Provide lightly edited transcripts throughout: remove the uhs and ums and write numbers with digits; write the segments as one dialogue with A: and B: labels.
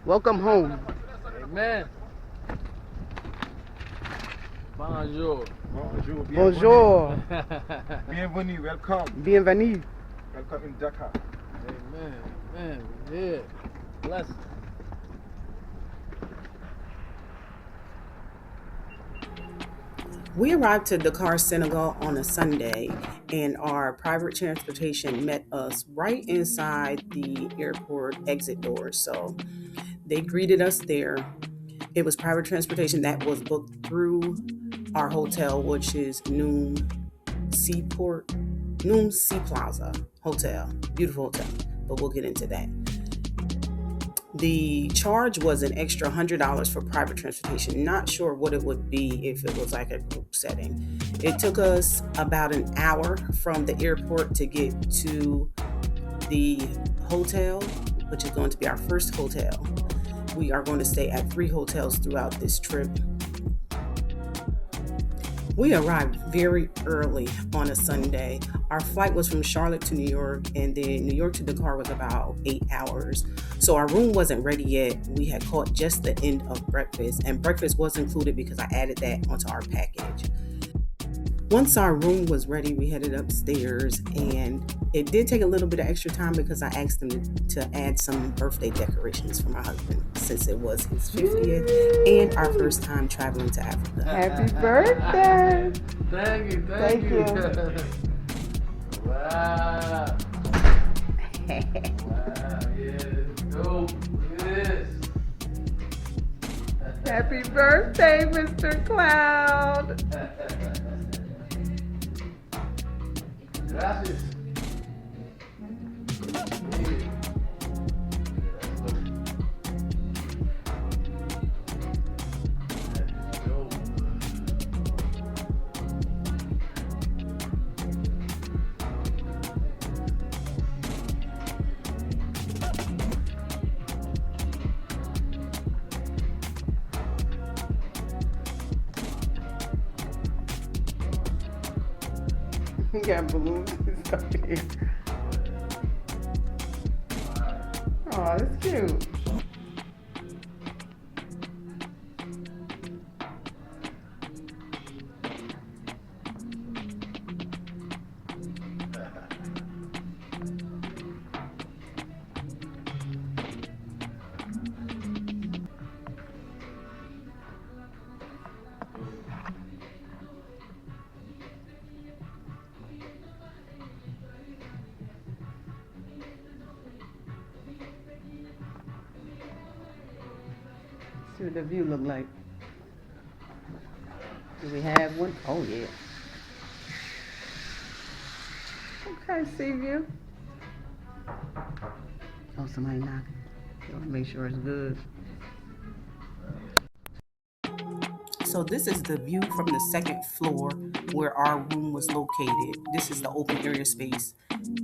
A: Welcome home.
B: Amen. Bonjour.
C: Bonjour,
A: Bonjour.
C: bienvenue, welcome,
A: Bienvenue.
C: welcome in Dakar.
B: Amen. Amen. Yeah. Bless.
D: We arrived to Dakar, Senegal on a Sunday, and our private transportation met us right inside the airport exit doors. So they greeted us there. It was private transportation that was booked through our hotel, which is Noom Sea Plaza Hotel. Beautiful hotel, but we'll get into that. The charge was an extra $100 for private transportation. Not sure what it would be if it was like a group setting. It took us about an hour from the airport to get to the hotel, which is going to be our first hotel. We are going to stay at 3 hotels throughout this trip. We arrived very early on a Sunday. Our flight was from Charlotte to New York, and then New York to Dakar was about 8 hours. So our room wasn't ready yet. We had caught just the end of breakfast, and breakfast was included because I added that onto our package. Once our room was ready, we headed upstairs, and it did take a little bit of extra time because I asked them to add some birthday decorations for my husband since it was his 50th and our first time traveling to Africa.
A: Happy birthday.
B: Thank you.
A: Thank you.
B: Wow. Wow. Yeah, this is dope. Look at this.
A: Happy birthday, Mr. Cloud.
B: Gracias.
A: You got balloons and stuff here. Oh, that's cute. See what the view look like. Do we have one? Oh yeah. Okay, see view. Oh, somebody knocking. You want to make sure it's good.
D: So this is the view from the second floor where our room was located. This is the open area space.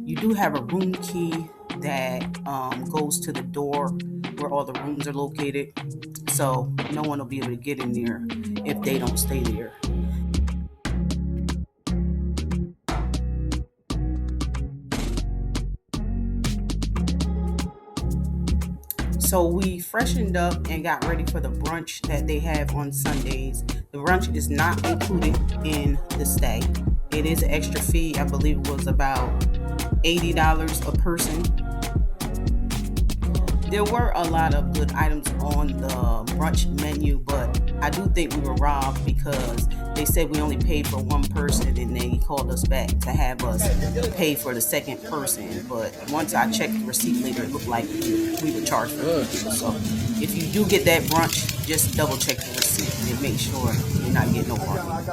D: You do have a room key that goes to the door where all the rooms are located. So no one will be able to get in there if they don't stay there. So we freshened up and got ready for the brunch that they have on Sundays. The brunch is not included in the stay. It is an extra fee. I believe it was about $80 a person. There were a lot of good items on the brunch menu, but I do think we were robbed because they said we only paid for one person and they called us back to have us pay for the second person. But once I checked the receipt later, it looked like we were charged for it. So if you do get that brunch, just double check the receipt and make sure you're not getting no harm.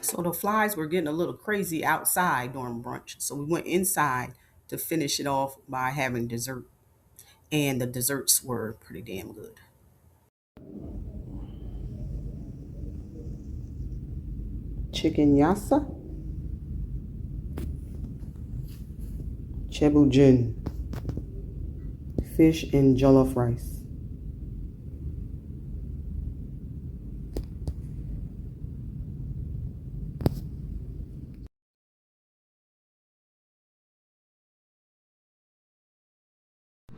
D: So the flies were getting a little crazy outside during brunch. So we went inside to finish it off by having dessert. And the desserts were pretty damn good.
A: chicken yassa, chebujin, fish and jollof rice.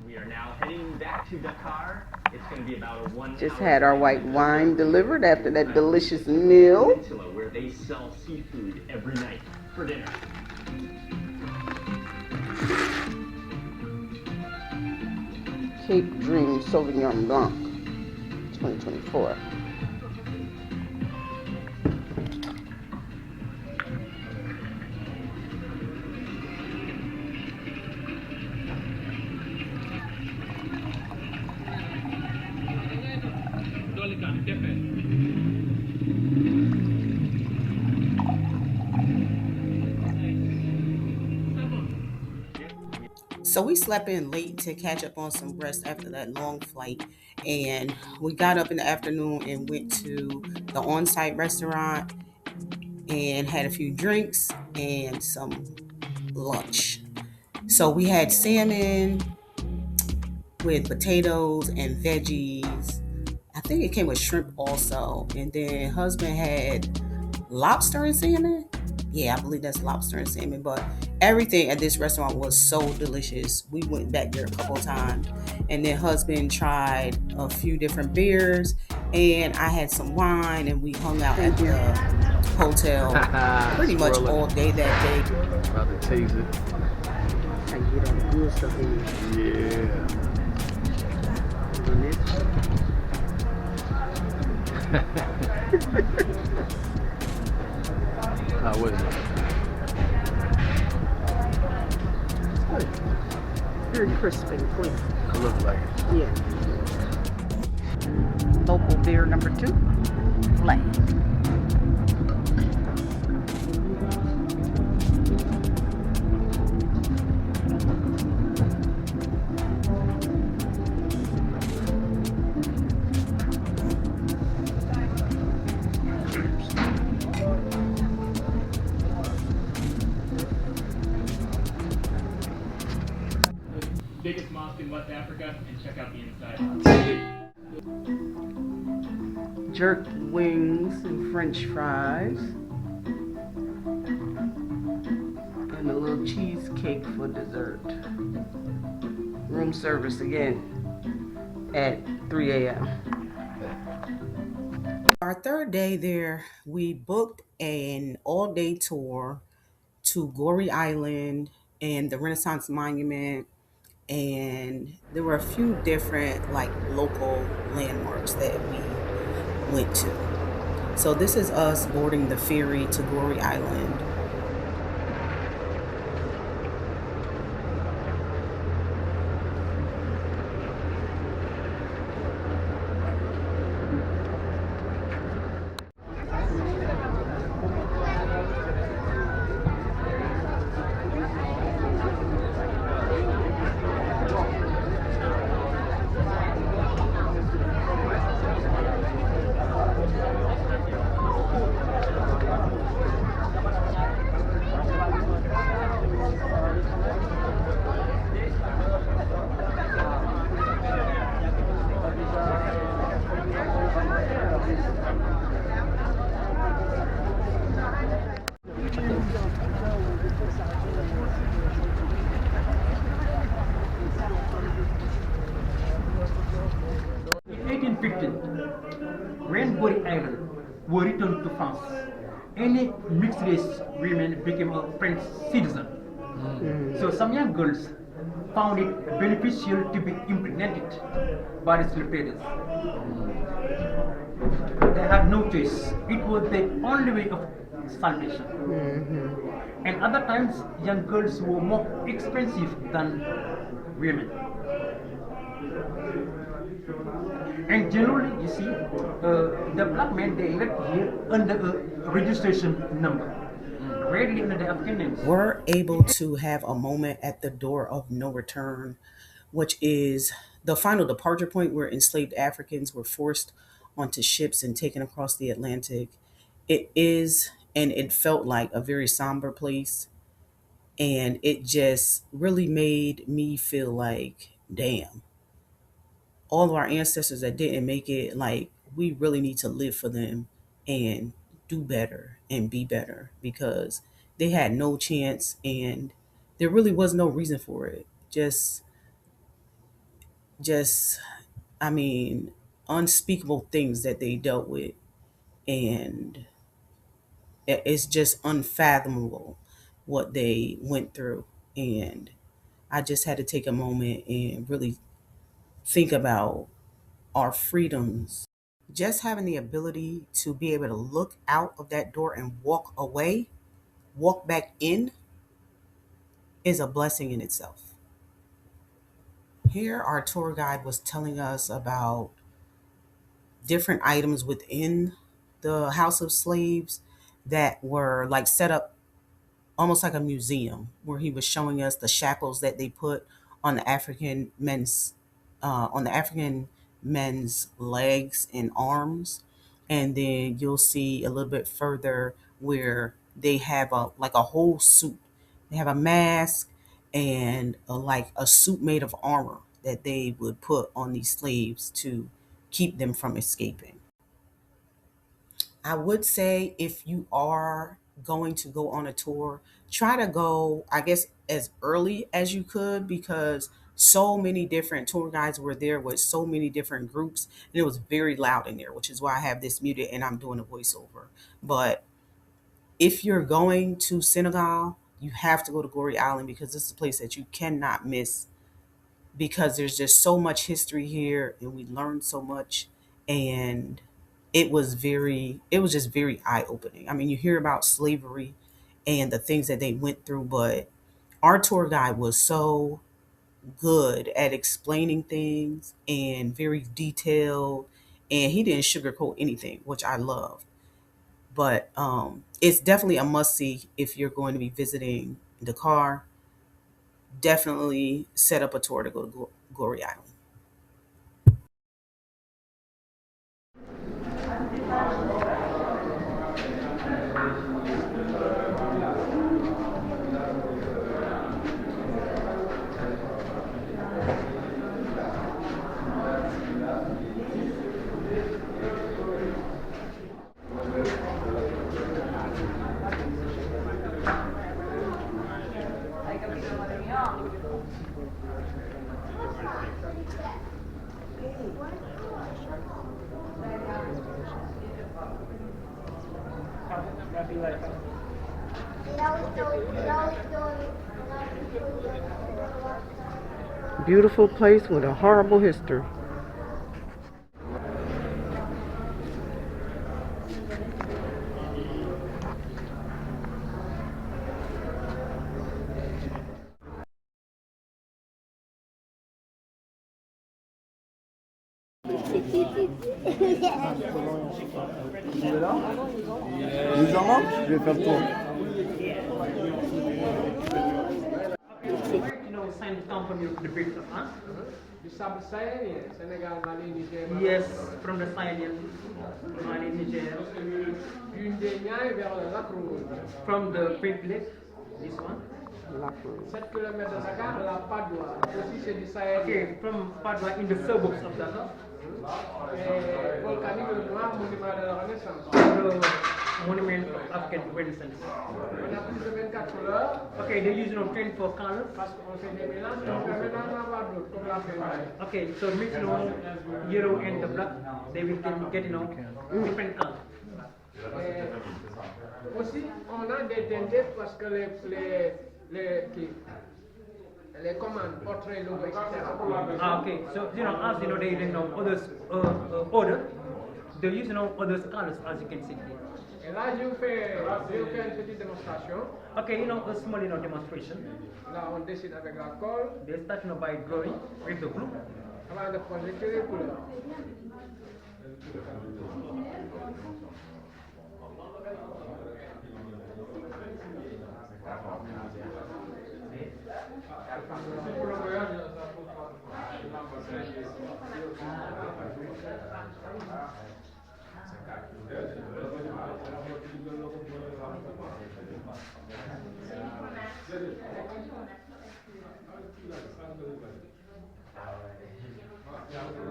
E: We are now heading back to Dakar. It's going to be about a 1
A: Just
E: hour
A: had our
E: drive
A: white
E: to
A: wine
E: the
A: delivered after that delicious meal.
E: peninsula where they sell seafood every night for dinner.
A: Cape Dream Sauvignon Blanc 2024.
D: So we slept in late to catch up on some rest after that long flight. And we got up in the afternoon and went to the on site restaurant and had a few drinks and some lunch. So we had salmon with potatoes and veggies. I think it came with shrimp also. And then husband had lobster and salmon. Yeah, I believe that's lobster and salmon. But everything at this restaurant was so delicious. We went back there a couple of times. And then husband tried a few different beers. And I had some wine and we hung out at the hotel pretty much
B: Swirl it.
D: all day that day.
B: About to taste it.
A: I get all the good stuff in here.
B: Yeah.
A: And this,
B: How was it?
A: good. Very crisp and clean.
B: It looked like it.
A: Yeah. Local beer number 2, Flag.
E: Biggest mosque in West Africa, and check out the inside.
A: Jerk wings and french fries. And a little cheesecake for dessert. Room service again at 3 a.m.
D: Our third day there, we booked an all day tour to Goree Island and the Renaissance Monument. And there were a few different like local landmarks that we went to. So this is us boarding the ferry to Goree Island.
F: In 1815, when Gorée Island were returned to France, any mixed race women became a French citizen. So some young girls found it beneficial to be impregnated by the slave traders. They had no choice. It was the only way of salvation. And other times, young girls were more expensive than women. And generally, you see, the black men, they lived here under a registration number, rarely under the African names.
D: We're able to have a moment at the door of no return, which is the final departure point where enslaved Africans were forced onto ships and taken across the Atlantic. It is and it felt like a very somber place. And it just really made me feel like, damn, all of our ancestors that didn't make it, like, we really need to live for them and do better and be better, because they had no chance and there really was no reason for it. Just I mean, unspeakable things that they dealt with, and it's just unfathomable what they went through. And I just had to take a moment and really think about our freedoms. Just having the ability to be able to look out of that door and walk away, walk back in, is a blessing in itself. Here, our tour guide was telling us about different items within the House of Slaves that were like set up almost like a museum, where he was showing us the shackles that they put on the African men's legs and arms. And then you'll see a little bit further where they have a like a whole suit. They have a mask and like a suit made of armor that they would put on these slaves to keep them from escaping. I would say, if you are going to go on a tour, try to go, I guess, as early as you could, because so many different tour guides were there with so many different groups, and it was very loud in there, which is why I have this muted and I'm doing a voiceover. But if you're going to Senegal, you have to go to Goree Island, because this is a place that you cannot miss, because there's just so much history here and we learned so much. And it was just very eye opening. I mean, you hear about slavery and the things that they went through, but our tour guide was so good at explaining things and very detailed, and he didn't sugarcoat anything, which I love. But it's definitely a must see if you're going to be visiting Dakar. Definitely set up a tour to go to Goree Island.
A: Beautiful place with a horrible history.
B: Légèrement, je vais faire le tour.
F: Sign come from the British, huh?
G: Du sable sahélien, Sénégal, Mali, Niger.
F: Yes, from the Sahelian, Mali, Niger.
G: Du Ndéniaï vers le lac Rouge.
F: From the Great Lake, this one.
G: 7 km de Dakar, la Padoua. Aussi, c'est du sahélien.
F: Okay, from Padua in the suburbs of Dakar.
G: Et volcanique le Noir, monument de la Renaissance.
F: The monument of African Renaissance.
G: On a plus de 24 couleurs.
F: Okay, they use 24 colors.
G: Parce qu'on fait des mélanges, on permet d'en avoir d'autres, comme la ferraille.
F: Okay, so mix yellow and the black, they will get different colors.
G: Aussi, on a des teintes parce que les commandes, portraits, logos, etc.
F: Okay, so as they know others order, they use others colors, as you can see here.
G: Et là, je vous fais une petite démonstration.
F: Okay, a small demonstration.
G: Là, on décide avec la colle.
F: They start by drawing with the glue.
G: Avant de projeter les couleurs.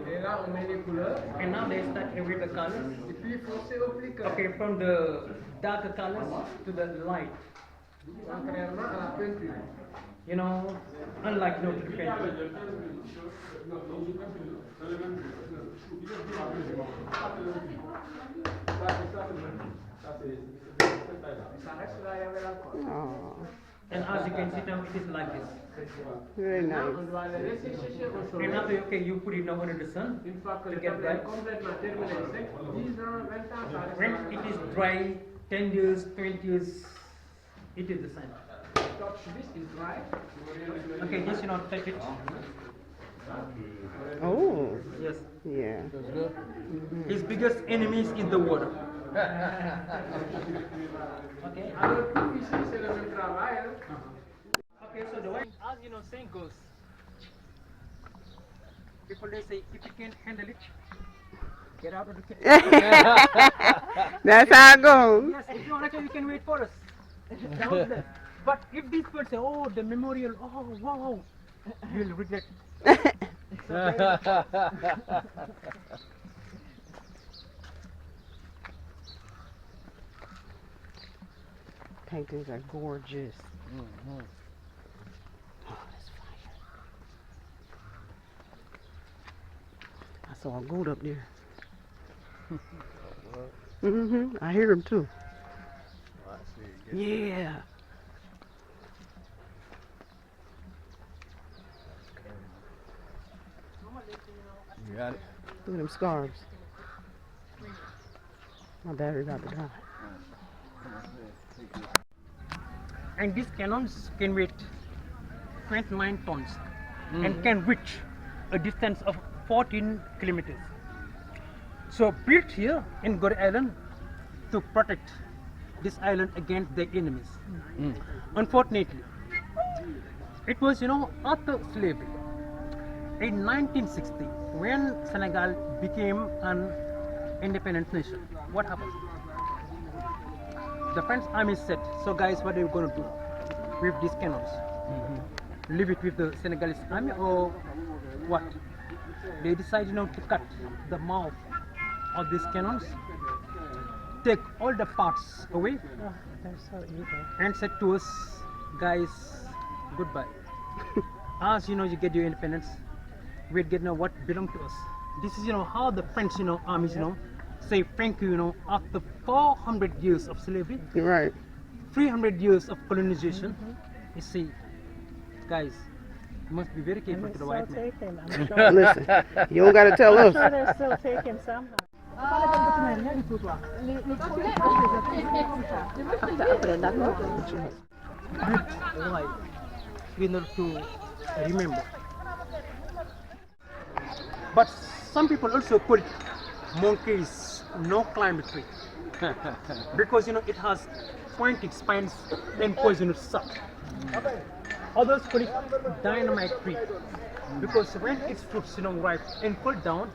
G: Et là, on met les couleurs.
F: And now they start with the colors.
G: Et puis foncé au plus clair.
F: Okay, from the darker colors to the light.
G: Contrairement à la peinture.
F: You know, unlike to the painting.
G: Ça reste là, il y avait l'alcool.
A: Oh,
F: And as you can see now, it is like this.
A: very nice.
G: On doit les laisser sécher au
F: And
G: soleil.
F: now, okay, you put it now under the sun.
G: Une fois que
F: To
G: le
F: get
G: tablet est
F: dry.
G: complètement terminé sec, 10 ans, 20 ans, ça reste
F: When
G: là.
F: it is dry, 10 years, 20 years, it is the same.
G: Touch this is dry.
F: Okay, just touch it.
A: Oh,
F: Yes.
A: yeah.
F: His biggest enemies is the water. Okay.
G: Alors, tout ici, c'est le même travail. Hein.
F: Okay, so the way, as saying goes, people they say, if you can't handle it, get out of the kitchen.
A: That's how it goes.
F: Yes, if you want to, you can wait for us. Down there. But if these people say, oh, the memorial, oh, wow, you'll regret it.
A: Paintings are gorgeous. Oh, that's fire. I saw a goat up there. I hear him too. Yeah.
B: You got it.
A: Look at them scarves. My battery about to die.
F: And these cannons can weigh 29 tons and can reach a distance of 14 kilometers. So built here in Goree Island to protect this island against their enemies. Unfortunately, it was after slavery in 1960 when Senegal became an independent nation. What happened? The French army said, so guys, what are you going to do with these cannons? Leave it with the Senegalese army or what? They decided to cut the mouth of these cannons, take all the parts away, and said to us, guys, goodbye. As you get your independence, we'll get what belong to us. This is how the French armies say thank you after 400 years of slavery,
A: You're right.
F: 300 years of colonization. You see, guys, you must be very careful to the white man.
A: Listen, you don't gotta tell us.
H: They're still taken somehow.
F: Why? In order to remember. But some people also call it monkeys no climate tree because it has pointed spines and poisonous sap. Others call it dynamite tree because when its fruits ripe and fall down,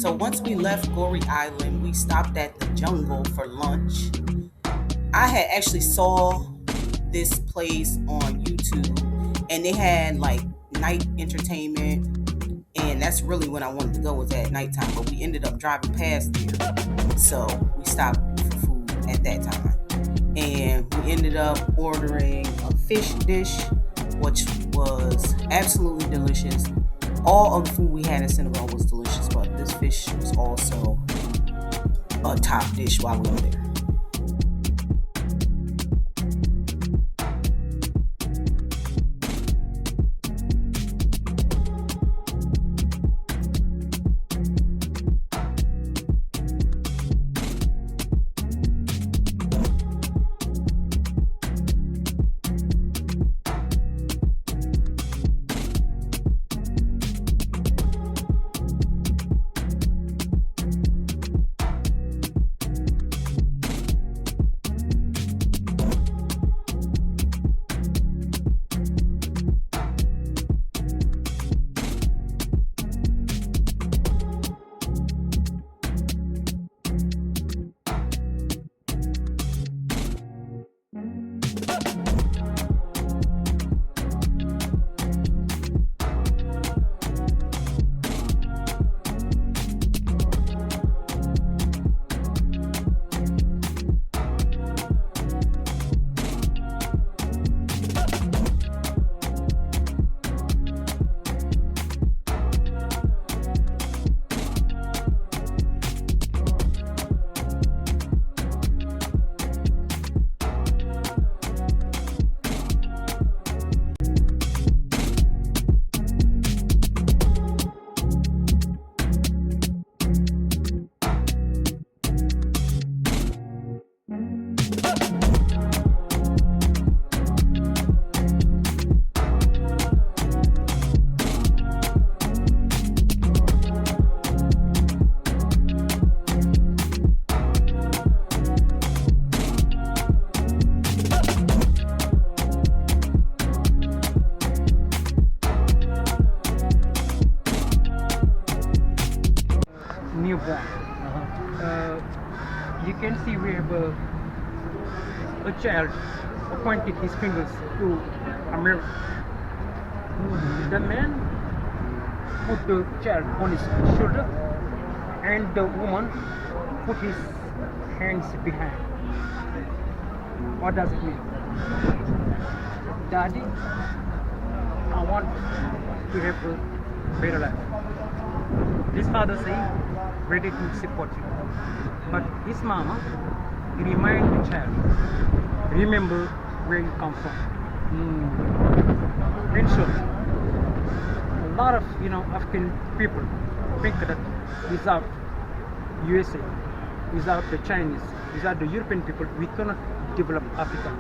D: So once we left Goree Island, we stopped at the jungle for lunch. I had actually saw this place on YouTube and they had like night entertainment, and that's really when I wanted to go, was at nighttime, but we ended up driving past there. So we stopped for food at that time. And we ended up ordering a fish dish, which was absolutely delicious. All of the food we had in Senegal was delicious, but this fish was also a top dish while we were there.
F: born. You can see we have a child pointed his fingers to America. The man put the child on his shoulder and the woman put his hands behind. What does it mean? Daddy, I want to have a better life. His father saying, ready to support you. But his mama remind the child, remember where you come from. In short, a lot of African people think that without USA, without the Chinese, without the European people, we cannot develop Africa,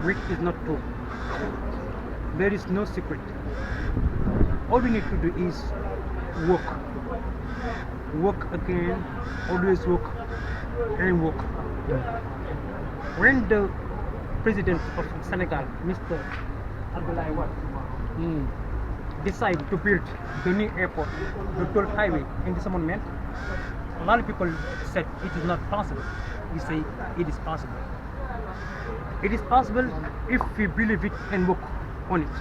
F: which is not true. There is no secret. All we need to do is work. Work again, always work and work. When the president of Senegal, Mr. Abdoulaye Wade, decided to build the new airport, the toll highway in this moment, a lot of people said it is not possible. We say it is possible. It is possible if we believe it and work on it.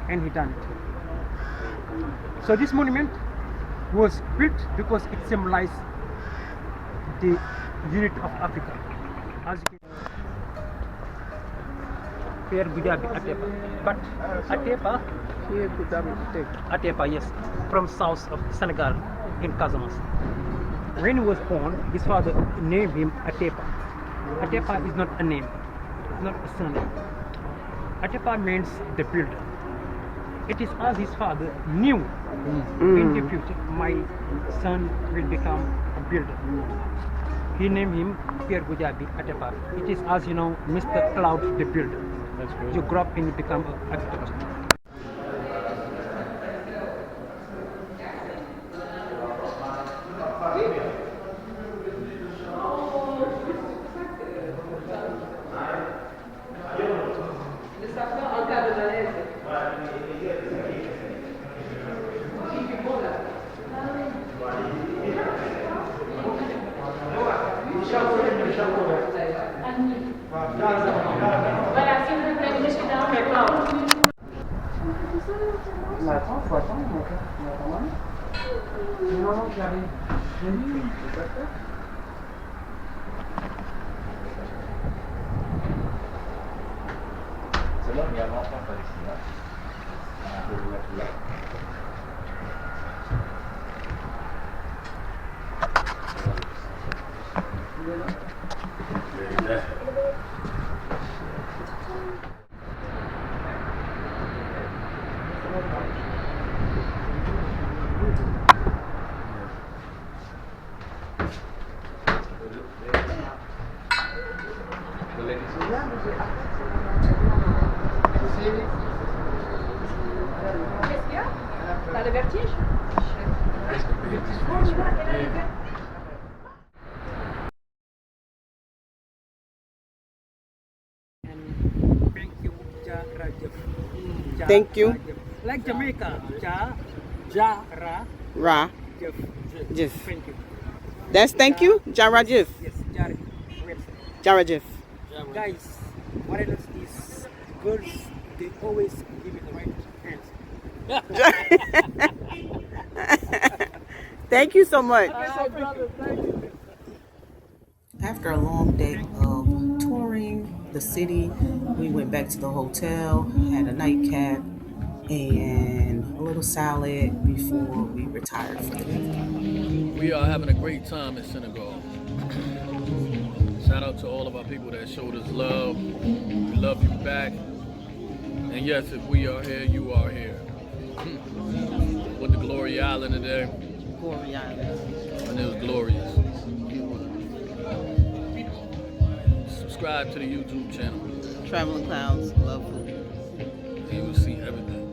F: And he done it. So this monument was built because it symbolized the unity of Africa. As you can Pierre Goudiaby Atepa. But Atepa, Atepa, yes, from south of Senegal in Casamance. When he was born, his father named him Atepa. Atepa is not a name, it's not a surname. Atepa means the builder. It is as his father knew in the future, my son will become a builder. He named him Pierre Goudiaby Atepa. It is as Mr. Cloud the builder.
B: That's great.
F: You grow up and you become an architect.
H: T'as le vertige?
A: Thank you.
F: Like Jamaica, Jara,
A: Ra. Jif.
F: Thank you.
A: That's thank you? Jara Jif.
F: Yes, Jara.
A: Jara Jif.
F: Guys, what I noticed is girls, they always give me the right hands.
A: Thank you so much.
D: After a long day of touring the city, we went back to the hotel, had a nightcap, and a little salad before we retired for the day.
B: We are having a great time in Senegal. Shout out to all of our people that showed us love. We love you back. And yes, if we are here, you are here. With the Gorée Island today.
A: Gorée Island.
B: And it was glorious. Subscribe to the YouTube channel.
A: Traveling Clouds. Love food.
B: And you will see everything.